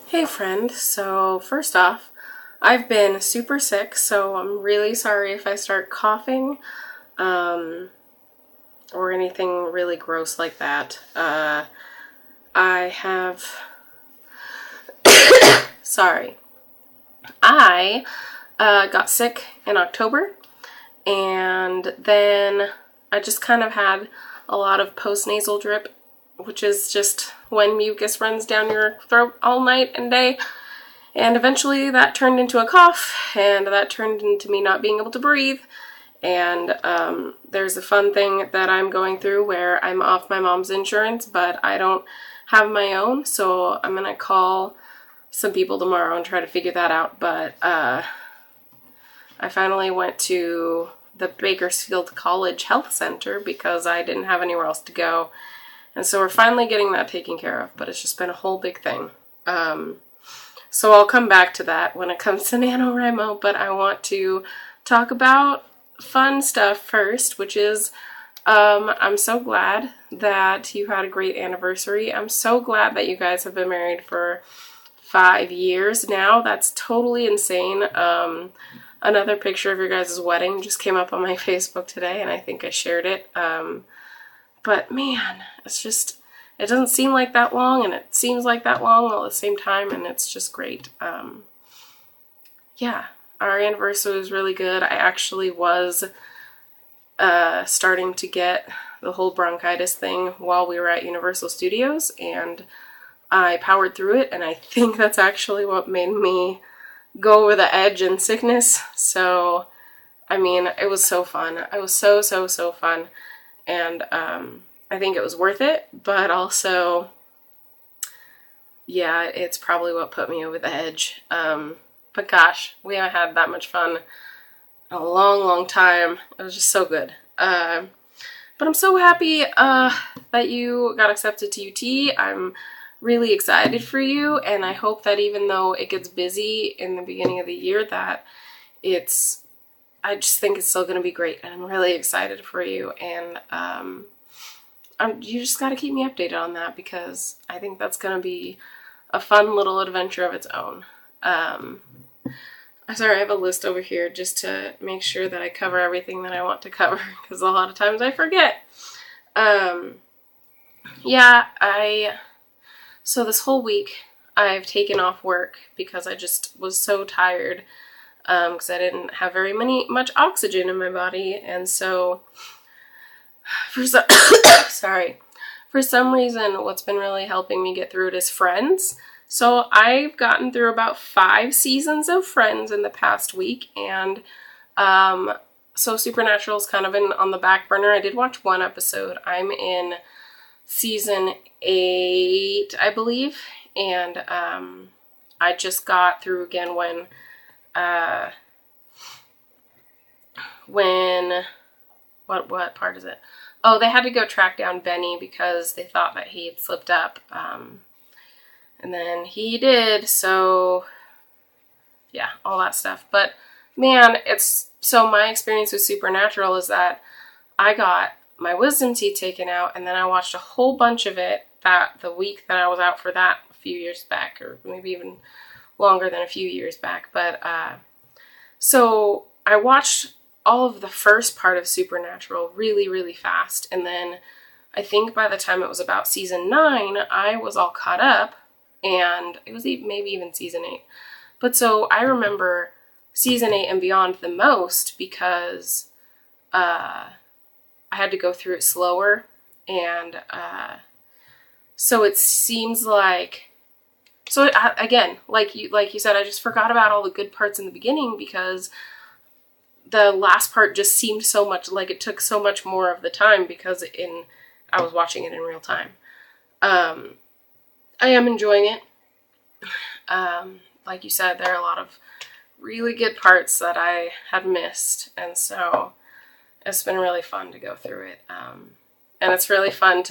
Hey friend, so first off, I've been super sick, so I'm really sorry if I start coughing um, or anything really gross like that. I have, sorry, I got sick in October, and then I just kind of had a lot of postnasal drip, which is just when mucus runs down your throat all night and day. And eventually that turned into a cough, and that turned into me not being able to breathe. And there's a fun thing that I'm going through where I'm off my mom's insurance, but I don't have my own. So I'm going to call some people tomorrow and try to figure that out. But I finally went to the Bakersfield College Health Center because I didn't have anywhere else to go. And so we're finally getting that taken care of, but it's just been a whole big thing. So I'll come back to that when it comes to NaNoWriMo, but I want to talk about fun stuff first, which is I'm so glad that you had a great anniversary. I'm so glad that you guys have been married for 5 years now. That's totally insane. Another picture of your guys' wedding just came up on my Facebook today, and I think I shared it. But man, it's just, it doesn't seem like that long, and it seems like that long all at the same time, and it's just great. Yeah, our anniversary was really good. I actually was starting to get the whole bronchitis thing while we were at Universal Studios, and I powered through it, and I think that's actually what made me go over the edge in sickness. So, I mean, it was so fun. It was so fun. And I think it was worth it, but also, yeah, it's probably what put me over the edge. But gosh, we haven't had that much fun in a long time. It was just so good. But I'm so happy that you got accepted to UT. I'm really excited for you, and I hope that even though it gets busy in the beginning of the year, that I just think it's still going to be great, and I'm really excited for you, and you just got to keep me updated on that, because I think that's going to be a fun little adventure of its own. I'm sorry, I have a list over here just to make sure that I cover everything that I want to cover, because a lot of times I forget. So this whole week I've taken off work because I just was so tired, because I didn't have very much oxygen in my body, and so for some reason what's been really helping me get through it is Friends. So I've gotten through about 5 seasons of Friends in the past week, and so Supernatural's kind of been on the back burner. I did watch 1 episode. I'm in season 8, I believe, and I just got through again when what part is it? Oh, they had to go track down Benny because they thought that he had slipped up, and then he did, so yeah, all that stuff. But man, so my experience with Supernatural is that I got my wisdom teeth taken out, and then I watched a whole bunch of it the week that I was out for that a few years back, or maybe even longer than a few years back. But so I watched all of the first part of Supernatural really fast, and then I think by the time it was about season 9, I was all caught up, and it was maybe even season 8. But so I remember season 8 and beyond the most because I had to go through it slower, and so it seems like, so again, like you said, I just forgot about all the good parts in the beginning because the last part just seemed so much like it took so much more of the time because I was watching it in real time. I am enjoying it. Like you said, there are a lot of really good parts that I had missed, and so it's been really fun to go through it. And it's really fun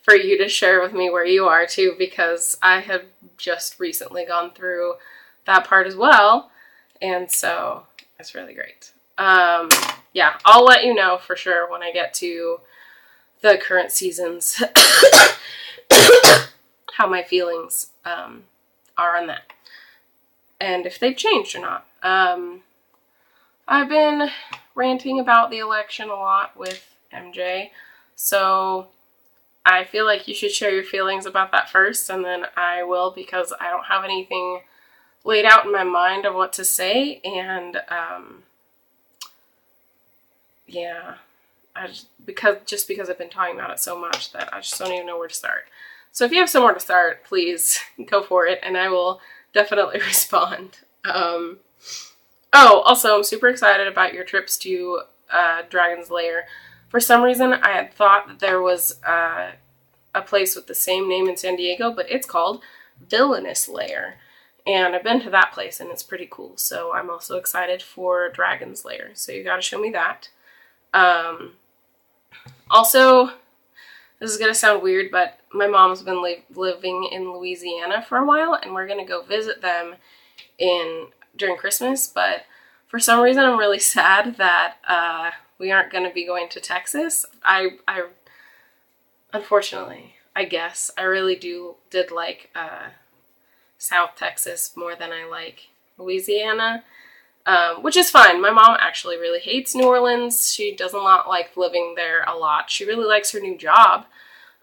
for you to share with me where you are too, because I have just recently gone through that part as well, and so it's really great. Yeah, I'll let you know for sure when I get to the current seasons how my feelings are on that, and if they've changed or not. I've been ranting about the election a lot with MJ, so I feel like you should share your feelings about that first, and then I will, because I don't have anything laid out in my mind of what to say, and yeah, because I've been talking about it so much that I just don't even know where to start. So if you have somewhere to start, please go for it, and I will definitely respond. Oh, also, I'm super excited about your trips to Dragon's Lair. For some reason, I had thought that there was a place with the same name in San Diego, but it's called Villainous Lair. And I've been to that place, and it's pretty cool. So I'm also excited for Dragon's Lair. So you gotta show me that. Also, this is going to sound weird, but my mom's been living in Louisiana for a while, and we're going to go visit them during Christmas. But for some reason, I'm really sad that we aren't going to be going to Texas. I unfortunately, I guess, I really did like South Texas more than I like Louisiana. Which is fine. My mom actually really hates New Orleans. She does not like living there a lot. She really likes her new job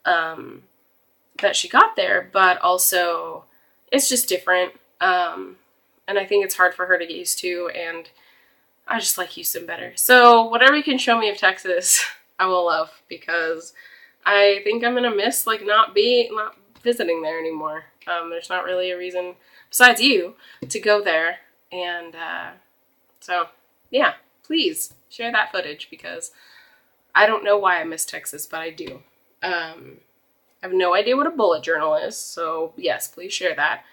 that she got there, but also it's just different. And I think it's hard for her to get used to, and I just like Houston better. So whatever you can show me of Texas, I will love, because I think I'm gonna miss like not visiting there anymore. There's not really a reason besides you to go there, and so, yeah, please share that footage, because I don't know why I miss Texas, but I do. I have no idea what a bullet journal is, so yes, please share that.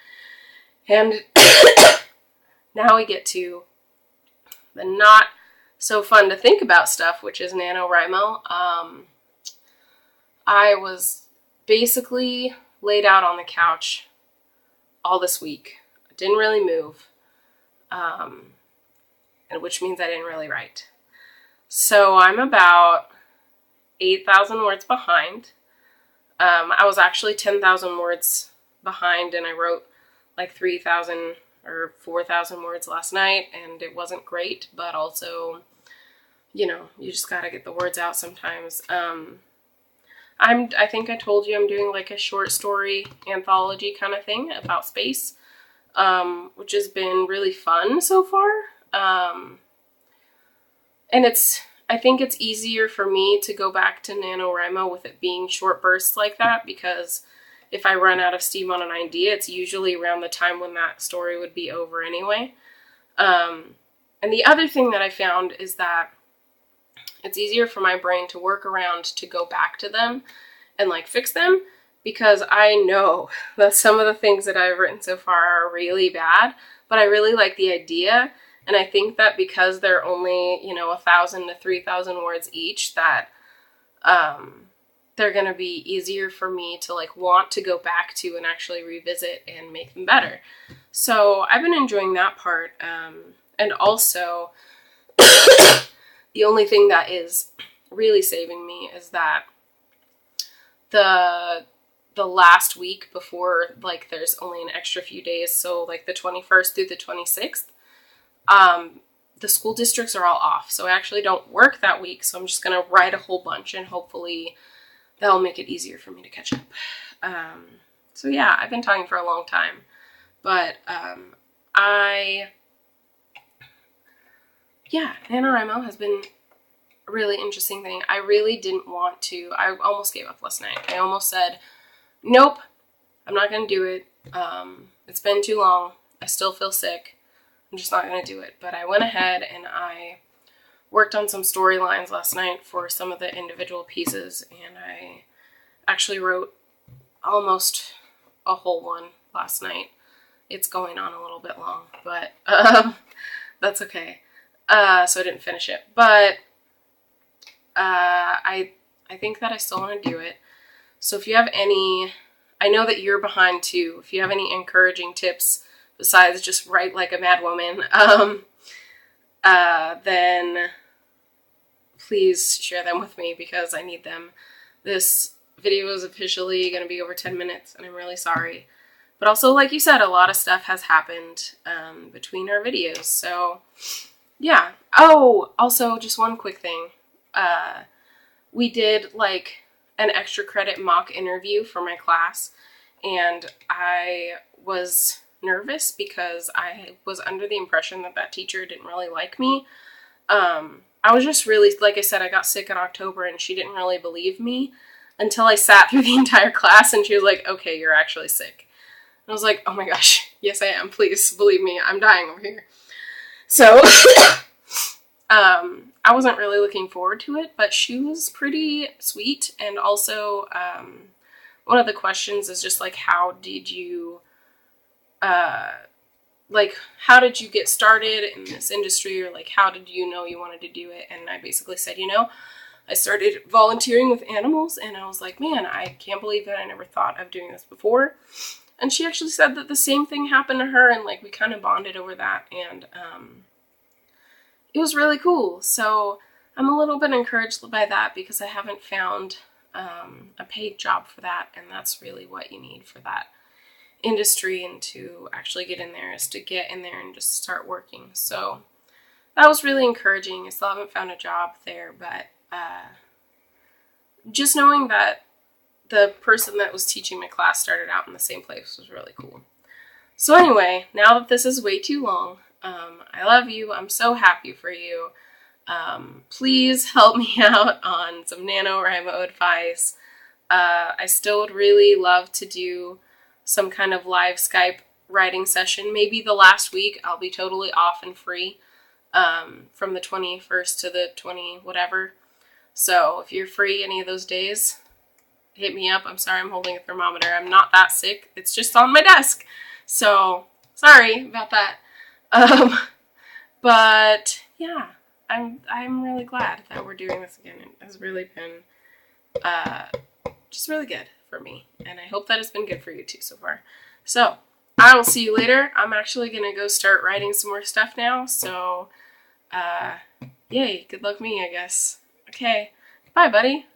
And now we get to the not so fun to think about stuff, which is NaNoWriMo. I was basically laid out on the couch all this week. I didn't really move. And which means I didn't really write. So I'm about 8,000 words behind. I was actually 10,000 words behind, and I wrote like 3,000 or 4,000 words last night, and it wasn't great, but also, you know, you just gotta get the words out sometimes. I think I told you I'm doing like a short story anthology kind of thing about space, which has been really fun so far. And I think it's easier for me to go back to NaNoWriMo with it being short bursts like that, because if I run out of steam on an idea, it's usually around the time when that story would be over anyway. And the other thing that I found is that it's easier for my brain to work around to go back to them and like fix them, because I know that some of the things that I've written so far are really bad, but I really like the idea. And I think that because they're only, 1,000 to 3,000 words each, that they're going to be easier for me to like want to go back to and actually revisit and make them better. So I've been enjoying that part. And also, the only thing that is really saving me is that the last week before, like, there's only an extra few days, so like the 21st through the 26th, the school districts are all off, so I actually don't work that week, so I'm just going to write a whole bunch, and hopefully that'll make it easier for me to catch up. So yeah, I've been talking for a long time, but NaNoWriMo has been a really interesting thing. I really didn't want to. I almost gave up last night. I almost said, nope, I'm not going to do it. It's been too long. I still feel sick. I'm just not going to do it. But I went ahead and I worked on some storylines last night for some of the individual pieces, and I actually wrote almost a whole one last night. It's going on a little bit long, but that's okay. So I didn't finish it. But I think that I still want to do it. So if you have any, I know that you're behind too, if you have any encouraging tips besides just write like a mad woman, then please share them with me, because I need them. This video is officially going to be over 10 minutes, and I'm really sorry. But also, like you said, a lot of stuff has happened between our videos. So, yeah. Oh, also, just one quick thing. We did like an extra credit mock interview for my class, and I was nervous because I was under the impression that that teacher didn't really like me. I was just really, like I said, I got sick in October and she didn't really believe me until I sat through the entire class and she was like, okay, you're actually sick. And I was like, oh my gosh, yes I am, please believe me, I'm dying over here. So I wasn't really looking forward to it, but she was pretty sweet. And also one of the questions is just like, how did you how did you get started in this industry, or like how did you know you wanted to do it? And I basically said, I started volunteering with animals, and I was like, man, I can't believe that I never thought of doing this before. And she actually said that the same thing happened to her, and like we kind of bonded over that, and it was really cool. So I'm a little bit encouraged by that because I haven't found a paid job for that, and that's really what you need for that industry and to actually get in there, is to get in there and just start working. So that was really encouraging. I still haven't found a job there, but just knowing that the person that was teaching my class started out in the same place was really cool. So anyway, now that this is way too long, I love you. I'm so happy for you. Please help me out on some NaNoWriMo advice. I still would really love to do some kind of live Skype writing session. Maybe the last week I'll be totally off and free from the 21st to the 20 whatever. So if you're free any of those days, hit me up. I'm sorry I'm holding a thermometer. I'm not that sick. It's just on my desk. So sorry about that. But yeah, I'm really glad that we're doing this again. It has really been just really good for me, and I hope that has been good for you too so far. So I will see you later. I'm actually gonna go start writing some more stuff now, so yay, good luck me, I guess. Okay, bye buddy.